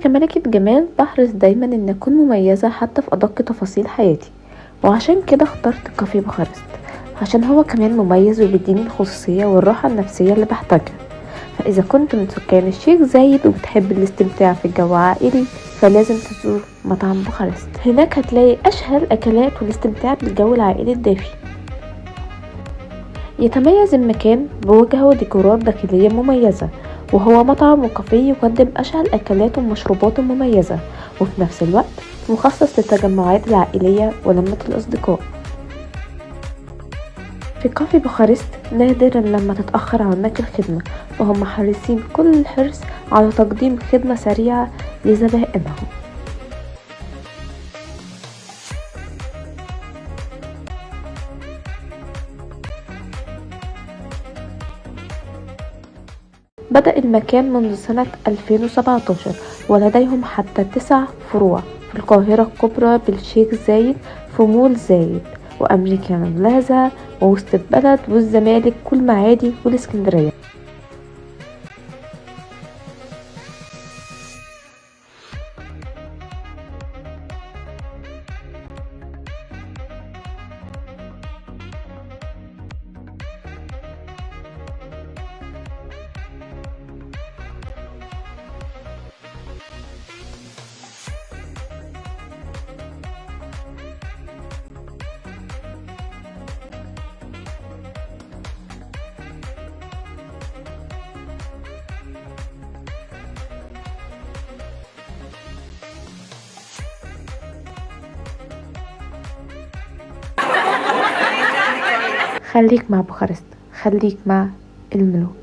كملكة جمال بحرص دايما ان اكون مميزة حتى في ادق تفاصيل حياتي، وعشان كده اخترت كافي بوخارست عشان هو كمان مميز وبيديني الخصوصية والراحة النفسية اللي بحتاجها. فاذا كنت من سكان الشيخ زايد وبتحب الاستمتاع في الجو عائلي فلازم تزور مطعم بوخارست. هناك هتلاقي اشهى الاكلات والاستمتاع بالجو العائلي الدافي. يتميز المكان بوجهة وديكورات داخلية مميزة، وهو مطعم وكافيه يقدم أشهى الأكلات والمشروبات المميزة، وفي نفس الوقت مخصص للتجمعات العائلية ولمة الأصدقاء. في كافي بوخارست نادرا لما تتأخر عنك الخدمة، فهم حريصين كل الحرص على تقديم خدمة سريعة لزبائنهم. بدأ المكان منذ سنة 2017 ولديهم حتى 9 فروع في القاهرة الكبرى بالشيخ زايد، في مول زايد، وأمريكان بلازا، ووسط البلد، والزمالك، والمعادي، والإسكندرية. خليك مع بوخارست، خليك مع الملوك.